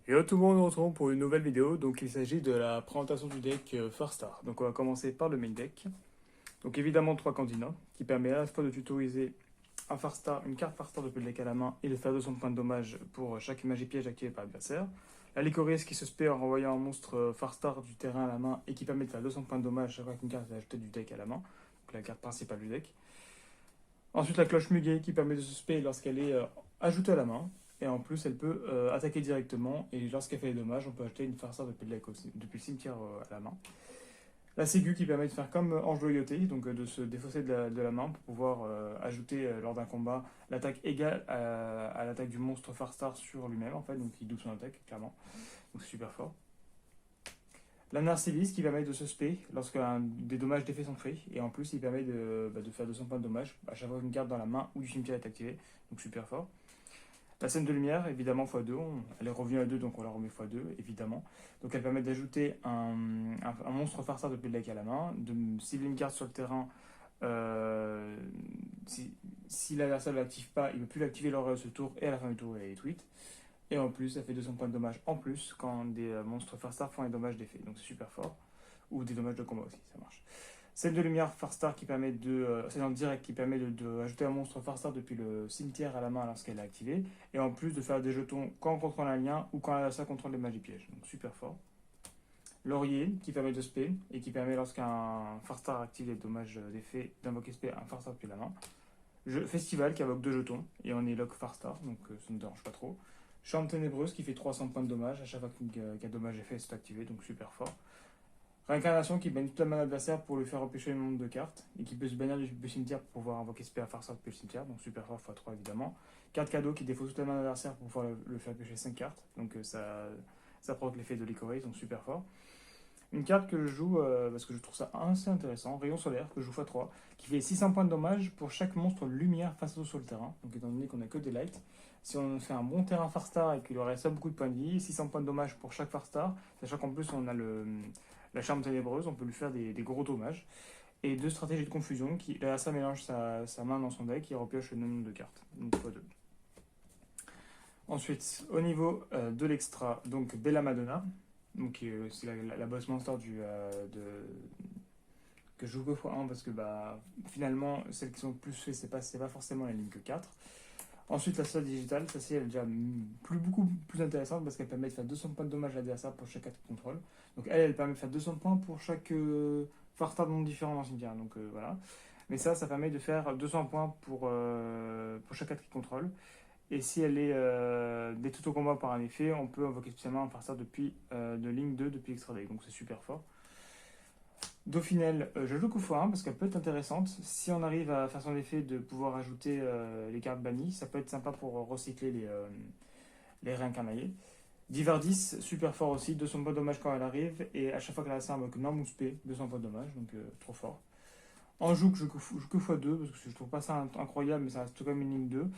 Yo tout le monde, on se retrouve pour une nouvelle vidéo. Donc il s'agit de la présentation du deck Farstar. Donc on va commencer par le main deck. Donc évidemment 3 candidats qui permet à la fois de tutoriser un Farstar, une carte Farstar depuis le deck à la main et de faire 200 points de dommage pour chaque magie piège activée par l'adversaire. La Lycoris qui se spé en renvoyant un monstre Farstar du terrain à la main et qui permet de faire 200 points de dommage chaque fois qu'une carte est ajoutée du deck à la main. Donc la carte principale du deck. Ensuite, la cloche muguet qui permet de se spé lorsqu'elle est ajoutée à la main. Et en plus, elle peut attaquer directement. Et lorsqu'elle fait des dommages, on peut acheter une farceur depuis le cimetière à la main. La sécu qui permet de faire comme Ange Loyauté, donc de se défausser de la main pour pouvoir ajouter lors d'un combat l'attaque égale à l'attaque du monstre Farstar sur lui-même, en fait. Donc il double son attaque, clairement. Donc c'est super fort. La Narcilis qui permet de se spé lorsque des dommages d'effet sont faits. Et en plus, il permet de faire 200 points de dommages à chaque fois qu'une carte dans la main ou du cimetière est activée. Donc super fort. La scène de lumière, évidemment x2. Elle est revenue à 2, donc on la remet x2, évidemment. Donc elle permet d'ajouter un monstre farceur depuis le deck à la main, de cibler une carte sur le terrain. euh, si l'adversaire ne l'active pas, il ne peut plus l'activer lors de ce tour et à la fin du tour, il est détruite. Et en plus, ça fait 200 points de dommage en plus quand des monstres Farstar font des dommages d'effet. Donc c'est super fort. Ou des dommages de combat aussi, ça marche. Celle de lumière Farstar qui permet c'est en direct qui permet de ajouter un monstre Farstar depuis le cimetière à la main lorsqu'elle est activée. Et en plus de faire des jetons quand on contrôle un lien ou quand l'adversaire contrôle les magies pièges. Donc super fort. Laurier qui permet de spé et qui permet lorsqu'un Farstar active les dommages d'effet d'invoquer spé un Farstar depuis la main. Festival qui invoque deux jetons et on est lock Farstar, donc ça ne me dérange pas trop. Chambre ténébreuse qui fait 300 points de dommage à chaque fois qu'un dommage effet est activé, donc super fort. Réincarnation qui bannit toute la mana adversaire pour lui faire repêcher le nombre de cartes et qui peut se bannir du cimetière pour pouvoir invoquer spé à Farstar depuis le cimetière, donc super fort x3 évidemment. Carte cadeau qui défausse toute la mana adversaire pour pouvoir le faire pêcher 5 cartes, donc ça provoque l'effet de Lycoris, donc super fort. Une carte que je joue parce que je trouve ça assez intéressant, Rayon solaire, que je joue x3, qui fait 600 points de dommage pour chaque monstre lumière face à nous sur le terrain. Donc étant donné qu'on a que des lights, si on fait un bon terrain Farstar et qu'il aurait ça beaucoup de points de vie, 600 points de dommage pour chaque Farstar, sachant qu'en plus on a la charme ténébreuse, on peut lui faire des gros dommages. Et deux stratégies de confusion, là ça mélange sa main dans son deck et repioche le nombre de cartes, donc x2. Ensuite, au niveau de l'extra, donc Bella Madonna, donc c'est la boss monster que je joue que x1 parce que finalement celles qui sont plus faites c'est pas forcément la ligne que 4. Ensuite la salle digitale, ça c'est déjà beaucoup plus intéressante parce qu'elle permet de faire 200 points de dommage à l'adversaire pour chaque attaque contrôle. Donc elle permet de faire 200 points pour chaque Farstar de monde différent dans le cimetière. Donc voilà. Mais ça permet de faire 200 points pour chaque attaque contrôle. Et si elle est détruite au combat par un effet, on peut invoquer spécialement un Farstar de ligne 2 depuis l'extra deck. Donc c'est super fort. Dauphinelle, je joue qu'au x1 parce qu'elle peut être intéressante. Si on arrive à faire son effet de pouvoir ajouter les cartes bannies, ça peut être sympa pour recycler les réincarnaillés. Divardis, super fort aussi, 200 points de dommage quand elle arrive, et à chaque fois qu'elle a ça, invoque Norm ou Spé, 200 points de dommage, donc trop fort. En joue, je joue que x2 parce que je trouve pas ça incroyable, mais ça reste quand même une ligne 2.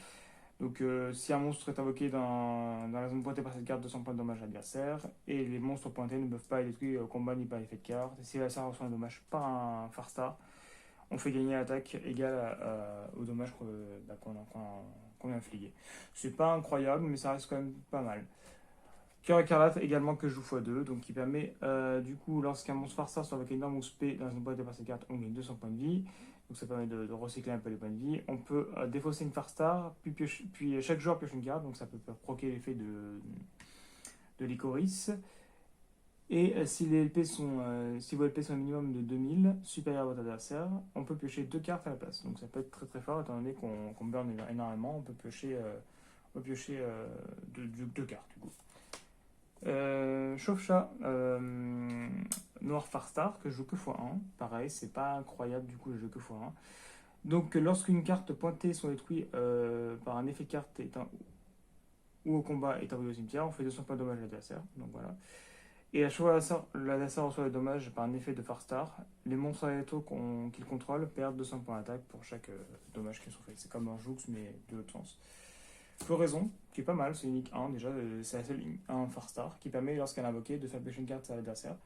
Donc si un monstre est invoqué dans la zone pointée par cette carte, 200 points de dommage à l'adversaire. Et les monstres pointés ne peuvent pas être détruits au combat ni par effet de carte. Et si l'adversaire reçoit un dommage par un Farstar, on fait gagner l'attaque égale au dommage qu'on a infligé. C'est pas incroyable, mais ça reste quand même pas mal. Cœur écarlate également que je joue x2, donc qui permet du coup lorsqu'un monstre Farstar soit avec une norme ou spé dans une boîte de par cette carte, on gagne 200 points de vie. Donc ça permet de recycler un peu les points de vie. On peut défausser une Farstar, puis chaque joueur pioche une carte, donc ça peut proquer l'effet de Lycoris. Et si vos LP sont au minimum de 2000, supérieur à votre adversaire, on peut piocher deux cartes à la place. Donc ça peut être très très fort, étant donné qu'on burn énormément, on peut piocher deux cartes du coup. Chauve-chat, Noir Farstar, que je joue que x1. Pareil, c'est pas incroyable, du coup, je joue que x1. Donc, lorsqu'une carte pointée sont détruite par un effet de carte ou au combat est envoyé au cimetière, on fait 200 points de dommage à l'adversaire. Donc voilà. Et à chaque fois l'adversaire reçoit le dommage par un effet de Farstar, les monstres aléatoires qu'il contrôle perdent 200 points d'attaque pour chaque dommage qu'ils sont faits. C'est comme un Joux, mais de l'autre sens. Floraison, qui est pas mal, c'est unique 1 déjà, c'est la seule 1 Farstar qui permet lorsqu'elle est invoquée de faire pêcher une carte à l'adversaire.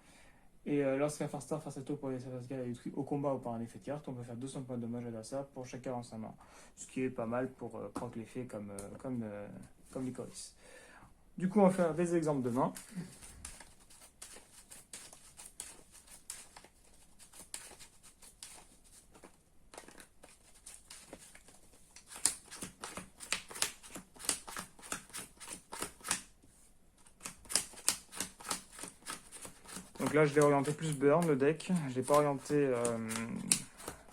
Et lorsqu'un Farstar face à toi pour laisser cette carte est détruite au combat ou par un effet de carte, on peut faire 200 points de dommage à l'adversaire pour chaque carte dans sa main. Ce qui est pas mal pour proc l'effet comme Lycoris. Du coup, on va faire des exemples de main. Donc là, je l'ai orienté plus burn, le deck. Je ne l'ai pas orienté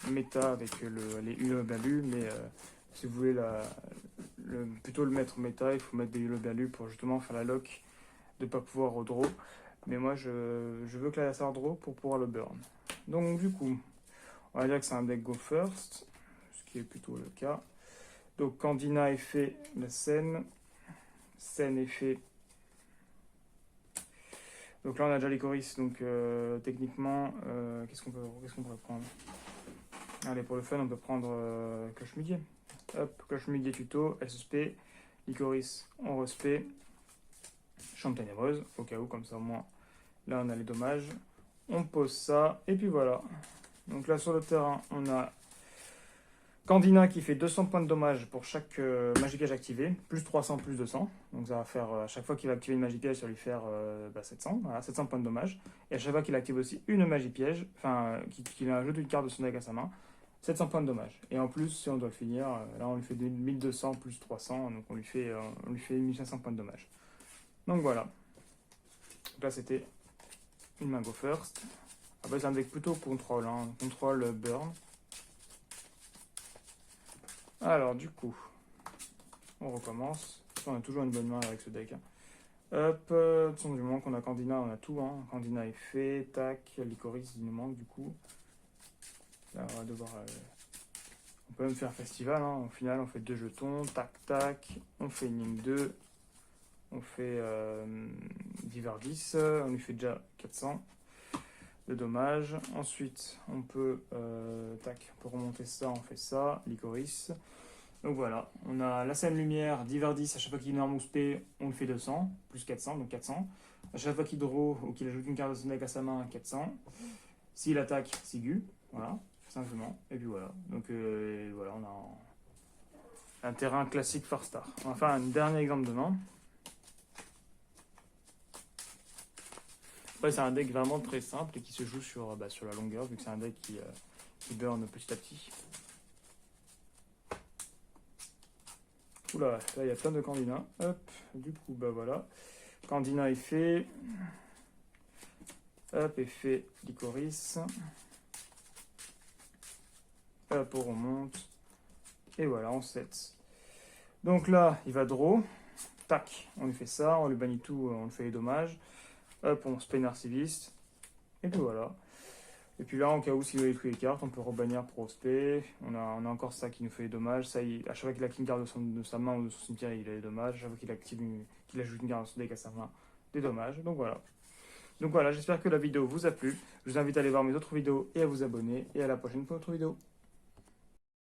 méta avec les Ulubalu, mais si vous voulez plutôt le mettre méta, il faut mettre des Ulubalu pour justement faire la lock, de ne pas pouvoir redraw. Mais moi, je veux que la sort draw pour pouvoir le burn. Donc du coup, on va dire que c'est un deck go first, ce qui est plutôt le cas. Donc quand Dina est fait, la scène est fait. Donc là, on a déjà les choristes, donc techniquement, qu'est-ce qu'on pourrait prendre? Allez, pour le fun, on peut prendre cloche midi. Hop, cloche midi tuto, SSP, Lycoris, on respect, chambre ténébreuse, au cas où, comme ça au moins, là on a les dommages. On pose ça, et puis voilà. Donc là sur le terrain, on a Candina qui fait 200 points de dommage pour chaque Magic Piège activé, plus 300, plus 200. Donc ça va faire, à chaque fois qu'il va activer une Magic Piège, ça va lui faire 700, voilà, 700 points de dommage. Et à chaque fois qu'il active aussi une Magic Piège, enfin, qu'il ajoute une carte de son deck à sa main, 700 points de dommage. Et en plus, si on doit le finir, là on lui fait 1200 plus 300, donc on lui fait 1500 points de dommage. Donc voilà. Donc là c'était une main go first. Après c'est un deck plutôt contrôle, contrôle burn. Alors du coup, on recommence. On a toujours une bonne main avec ce deck. Hop, de toute du moment qu'on a Candina, on a tout. Candina est fait, tac, Lycoris il nous manque du coup. Là, on va devoir... on peut même faire festival, au final on fait 2 jetons, tac tac, on fait une ligne 2, on fait Divardis, on lui fait déjà 400 de dommages. Ensuite on peut, tac, pour remonter ça, on fait ça, Lycoris. Donc voilà, on a la scène lumière, Divardis, à chaque fois qu'il est en mousse P, on le fait 200, plus 400, donc 400. À chaque fois qu'il draw ou qu'il ajoute une carte de son deck à sa main, 400. S'il attaque, Sigu, voilà, simplement. Et puis voilà, donc voilà, on a un terrain classique Farstar. On va faire un dernier exemple de main. Après, c'est un deck vraiment très simple et qui se joue sur la longueur, vu que c'est un deck qui burn petit à petit. Oula, là il y a plein de Candina. Hop, du coup, voilà. Candina est fait. Hop, est fait Lycoris. Hop, on remonte. Et voilà, on set. Donc là, il va draw. Tac, on lui fait ça, on lui bannit tout, on lui fait les dommages. Hop, on spin Archiviste. Et puis voilà. Et puis là, en cas où, s'il veut détruire les cartes, on peut rebannir pour OSP. On a encore ça qui nous fait les dommages. Ça, à chaque fois qu'il active une carte de sa main ou de son cimetière, il a les dommages. À chaque fois qu'il ajoute une carte de son deck à sa main, des dommages. Donc voilà, j'espère que la vidéo vous a plu. Je vous invite à aller voir mes autres vidéos et à vous abonner. Et à la prochaine pour une autre vidéo.